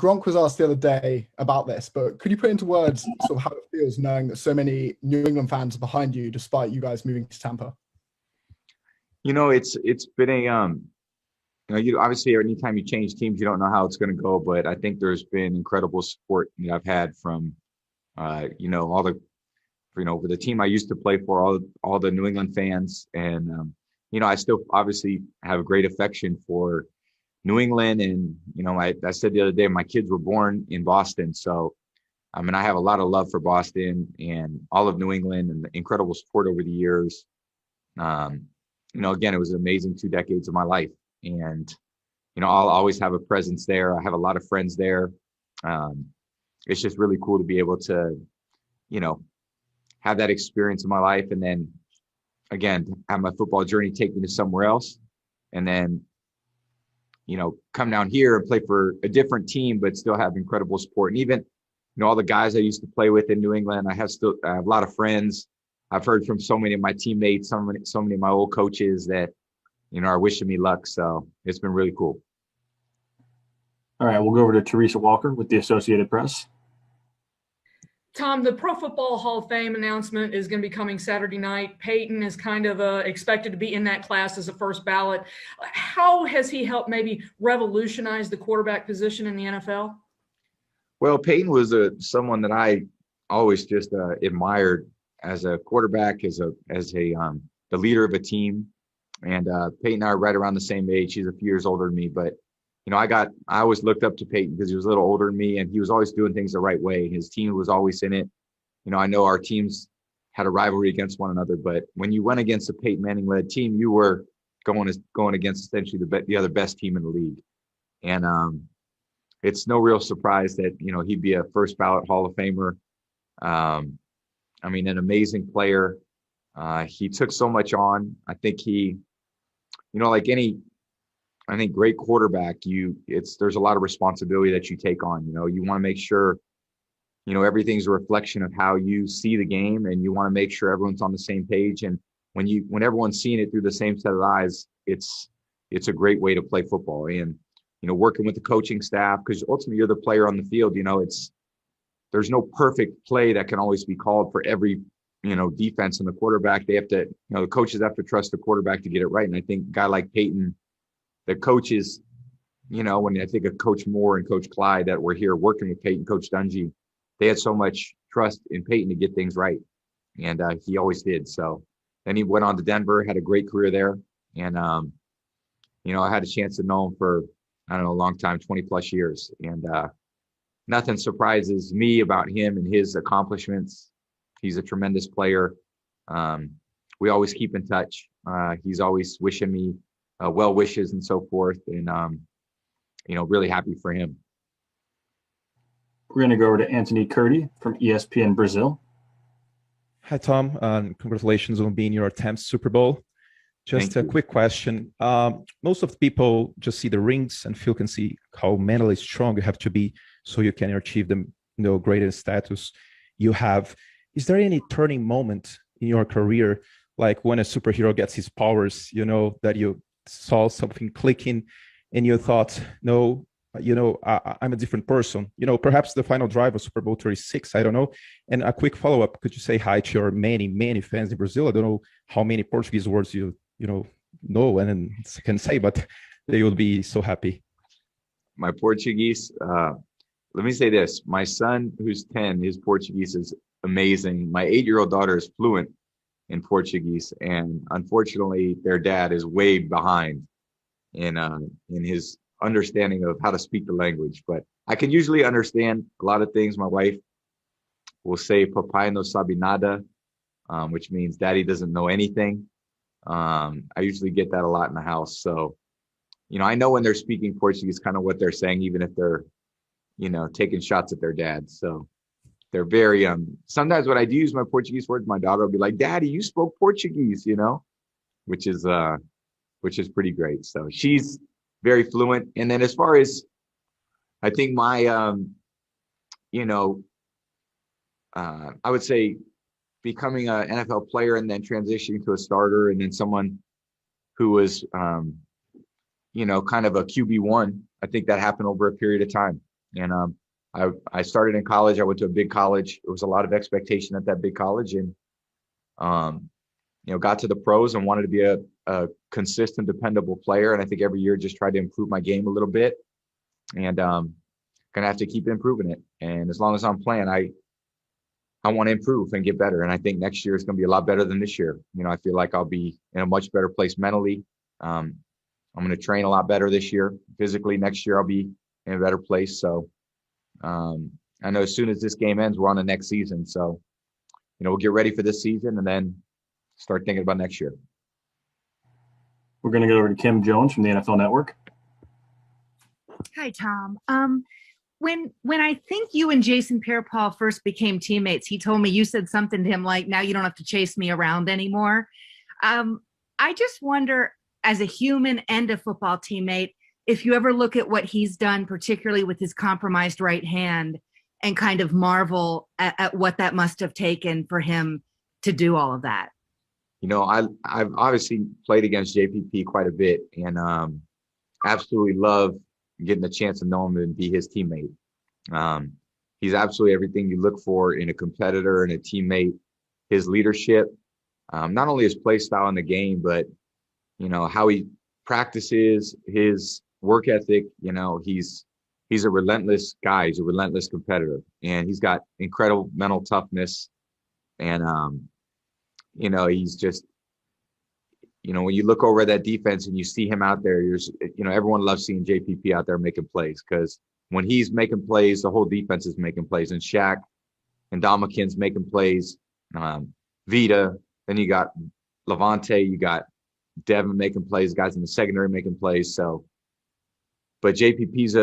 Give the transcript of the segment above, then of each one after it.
Gronk was asked the other day about this, but could you put into words sort of how it feels knowing that so many New England fans are behind you despite you guys moving to Tampa? It's been you obviously anytime you change teams, you don't know how it's going to go, but I think there's been incredible support that I've had from all for the team I used to play for, all the New England fans, and I still obviously have a great affection for New England, and I said the other day my kids were born in Boston, so I mean I have a lot of love for Boston and all of New England and the incredible support over the years. Again, it was an amazing 2 decades of my life, and I'll always have a presence there. I have a lot of friends there. It's just really cool to be able to have that experience in my life, and then again have my football journey take me to somewhere else, and then come down here and play for a different team, but still have incredible support. And even, all the guys I used to play with in New England, I have a lot of friends. I've heard from so many of my teammates, so many of my old coaches that, are wishing me luck. So it's been really cool. All right, we'll go over to Teresa Walker with the Associated Press. Tom, the Pro Football Hall of Fame announcement is going to be coming Saturday night. Peyton is kind of expected to be in that class as a first ballot. How has he helped maybe revolutionize the quarterback position in the NFL? Well, Peyton was someone that I always just admired as a quarterback, as the leader of a team. And Peyton and I are right around the same age. He's a few years older than me, but I always looked up to Peyton because he was a little older than me, and he was always doing things the right way. His team was always in it. I know our teams had a rivalry against one another, but when you went against a Peyton Manning-led team, you were going against essentially the other best team in the league. And it's no real surprise that, he'd be a first ballot Hall of Famer. An amazing player. He took so much on. I think I think great quarterback, there's a lot of responsibility that you take on. You want to make sure, everything's a reflection of how you see the game, and you want to make sure everyone's on the same page. And when everyone's seeing it through the same set of eyes, it's a great way to play football. And, working with the coaching staff, because ultimately you're the player on the field, there's no perfect play that can always be called for every, defense, and the quarterback, they have to, the coaches have to trust the quarterback to get it right. And I think a guy like Peyton, the coaches, when I think of Coach Moore and Coach Clyde that were here working with Peyton, Coach Dungy, they had so much trust in Peyton to get things right. And he always did. So then he went on to Denver, had a great career there. And, I had a chance to know him for, a long time, 20 plus years. And nothing surprises me about him and his accomplishments. He's a tremendous player. We always keep in touch. He's always wishing me well wishes and so forth, and really happy for him. We're going to go over to Anthony Curti from ESPN Brazil. Hi, Tom. Congratulations on being your 10th Super Bowl. Just a quick question. Most of the people just see the rings and can see how mentally strong you have to be so you can achieve the greatest status you have. Is there any turning moment in your career, like when a superhero gets his powers, that you saw something clicking and you thought, no, I'm a different person, perhaps the final drive of Super Bowl 36, I don't know. And a quick follow-up, could you say hi to your many, many fans in Brazil? I don't know how many Portuguese words you know and can say, but they will be so happy. My Portuguese, let me say this. My son, who's 10, his Portuguese is amazing. My 8-year-old daughter is fluent in Portuguese, and unfortunately their dad is way behind in his understanding of how to speak the language, but I can usually understand a lot of things. My wife will say papai no sabe nada, which means daddy doesn't know anything. I usually get that a lot in the house, so I know when they're speaking Portuguese kind of what they're saying, even if they're taking shots at their dad. So they're very, sometimes when I do use my Portuguese words, my daughter will be like, Daddy, you spoke Portuguese, which is pretty great. So she's very fluent. And then as far as, I think my, I would say becoming an NFL player and then transitioning to a starter and then someone who was, kind of a QB1, I think that happened over a period of time. And I started in college. I went to a big college. There was a lot of expectation at that big college, and got to the pros and wanted to be a consistent, dependable player. And I think every year just tried to improve my game a little bit, and gonna have to keep improving it. And as long as I'm playing, I want to improve and get better. And I think next year is going to be a lot better than this year. I feel like I'll be in a much better place mentally. I'm going to train a lot better this year. Physically, next year I'll be in a better place. So I know as soon as this game ends, we're on the next season. So, we'll get ready for this season and then start thinking about next year. We're going to go over to Kim Jones from the NFL Network. Hi, Tom. When I think you and Jason Pierre-Paul first became teammates, he told me you said something to him like, now you don't have to chase me around anymore. I just wonder, as a human and a football teammate, if you ever look at what he's done, particularly with his compromised right hand, and kind of marvel at what that must have taken for him to do all of that. I've obviously played against JPP quite a bit, and absolutely love getting the chance to know him and be his teammate. He's absolutely everything you look for in a competitor and a teammate. His leadership, not only his play style in the game, but how he practices, his work ethic. He's a relentless guy. He's a relentless competitor, and he's got incredible mental toughness. And he's just, when you look over that defense and you see him out there, everyone loves seeing JPP out there making plays, because when he's making plays, the whole defense is making plays. And Shaq and Dominican's making plays. Vita, then you got Levante, you got Devin making plays, guys in the secondary making plays. So, but JPP's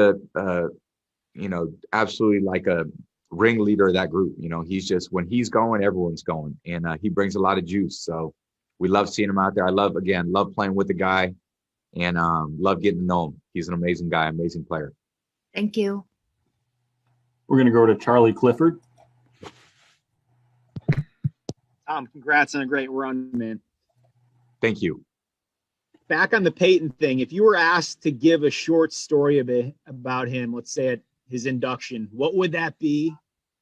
absolutely like a ringleader of that group. He's just, when he's going, everyone's going, and he brings a lot of juice. So we love seeing him out there. I love playing with the guy, and love getting to know him. He's an amazing guy, amazing player. Thank you. We're going to go to Charlie Clifford. Tom, congrats on a great run, man. Thank you. Back on the Peyton thing, if you were asked to give a short story about him, let's say at his induction, what would that be?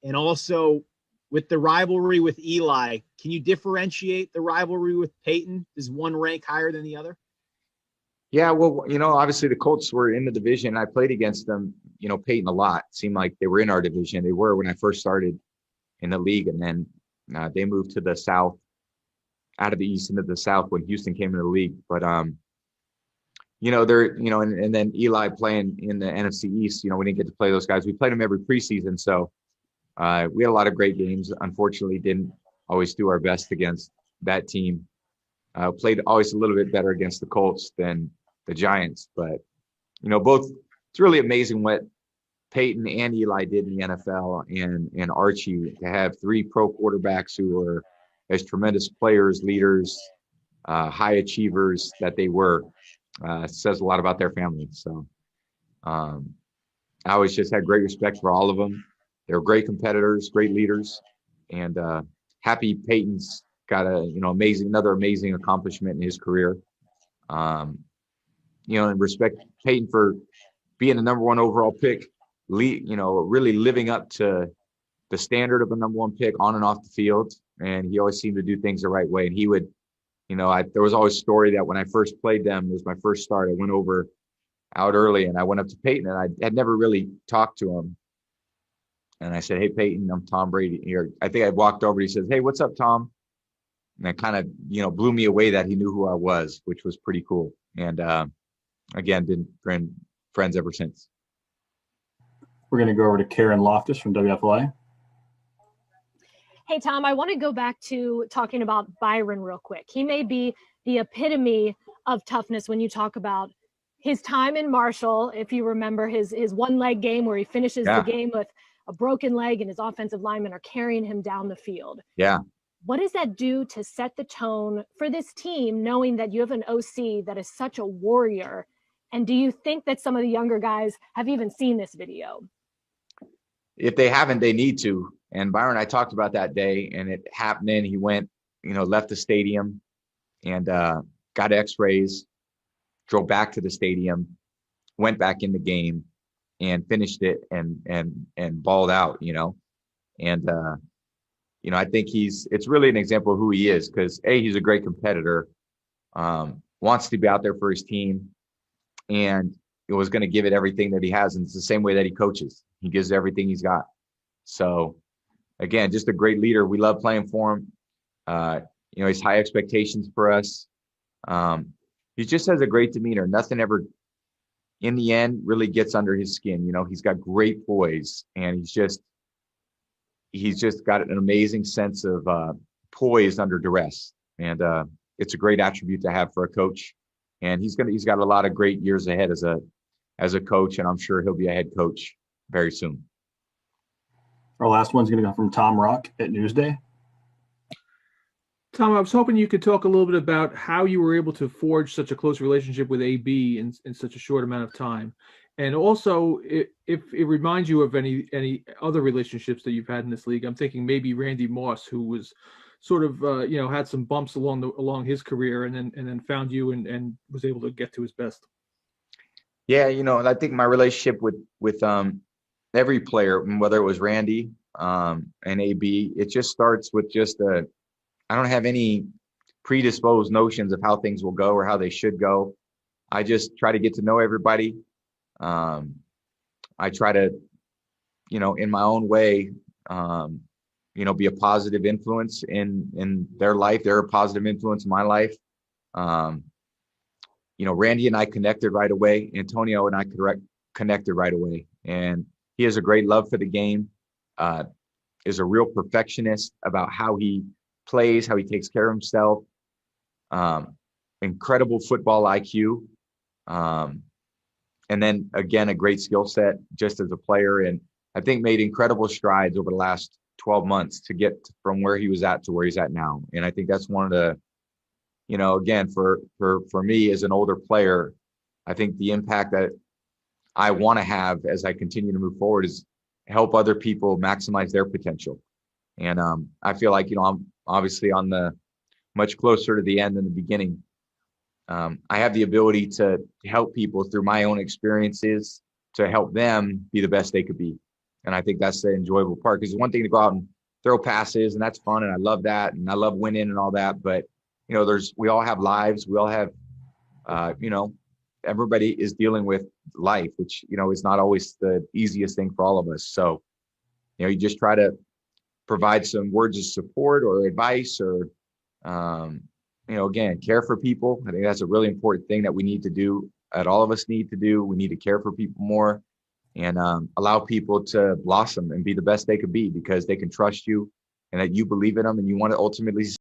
And also, with the rivalry with Eli, can you differentiate the rivalry with Peyton? Does one rank higher than the other? Yeah, well, obviously the Colts were in the division. I played against them, Peyton a lot. It seemed like they were in our division. They were when I first started in the league, and then they moved to the South, out of the East into the South when Houston came into the league. But and then Eli playing in the NFC East. We didn't get to play those guys. We played them every preseason, so we had a lot of great games. Unfortunately, didn't always do our best against that team. Played always a little bit better against the Colts than the Giants, but both. It's really amazing what Peyton and Eli did in the NFL, and Archie, to have three pro quarterbacks who were as tremendous players, leaders, high achievers that they were. Says a lot about their family. So I always just had great respect for all of them. They were great competitors, great leaders, and happy Peyton's got another amazing accomplishment in his career. And respect Peyton for being the number one overall pick, really living up to the standard of a number one pick on and off the field. And he always seemed to do things the right way. And he would, there was always a story that when I first played them, it was my first start. I went out early, and I went up to Peyton, and I had never really talked to him. And I said, "Hey, Peyton, I'm Tom Brady." I think I walked over. He says, "Hey, what's up, Tom?" And that kind of, blew me away that he knew who I was, which was pretty cool. And again, been friends ever since. We're going to go over to Karen Loftus from WFLA. Hey, Tom, I want to go back to talking about Byron real quick. He may be the epitome of toughness when you talk about his time in Marshall. If you remember his one-leg game where he finishes the game with a broken leg and his offensive linemen are carrying him down the field. Yeah. What does that do to set the tone for this team, knowing that you have an OC that is such a warrior? And do you think that some of the younger guys have even seen this video? If they haven't, they need to. And Byron and I talked about that day, and it happened. He went, left the stadium and got x-rays, drove back to the stadium, went back in the game, and finished it and balled out, and I think it's really an example of who he is, because he's a great competitor, wants to be out there for his team, and he was going to give it everything that he has. And it's the same way that he coaches. He gives everything he's got. So again, just a great leader. We love playing for him. He's high expectations for us. He just has a great demeanor. Nothing ever, in the end, really gets under his skin. He's got great poise, and he's just got an amazing sense of poise under duress. And it's a great attribute to have for a coach. And he's got a lot of great years ahead as a coach, and I'm sure he'll be a head coach very soon. Our last one's going to come from Tom Rock at Newsday. Tom, I was hoping you could talk a little bit about how you were able to forge such a close relationship with AB in such a short amount of time. And also, if it reminds you of any other relationships that you've had in this league. I'm thinking maybe Randy Moss, who was sort of had some bumps along his career, and then found you and was able to get to his best. Yeah, I think my relationship with every player, whether it was Randy and AB, it just starts with I don't have any predisposed notions of how things will go or how they should go. I just try to get to know everybody. I try to, in my own way, be a positive influence in their life. They're a positive influence in my life. Randy and I connected right away. Antonio and I connected right away. And he has a great love for the game, is a real perfectionist about how he plays, how he takes care of himself. Incredible football IQ. And then again, a great skill set just as a player. And I think made incredible strides over the last 12 months to get from where he was at to where he's at now. And I think that's one of the, again, for me as an older player, I think the impact that I want to have as I continue to move forward is help other people maximize their potential. And I feel like, I'm obviously on the much closer to the end than the beginning. I have the ability to help people through my own experiences to help them be the best they could be. And I think that's the enjoyable part, because it's one thing to go out and throw passes, and that's fun. And I love that. And I love winning and all that. But, we all have lives. We all have, everybody is dealing with life, which, is not always the easiest thing for all of us. So, you just try to provide some words of support or advice or, again, care for people. I think that's a really important thing that we need to do, that all of us need to do. We need to care for people more and allow people to blossom and be the best they could be, because they can trust you and that you believe in them and you want to ultimately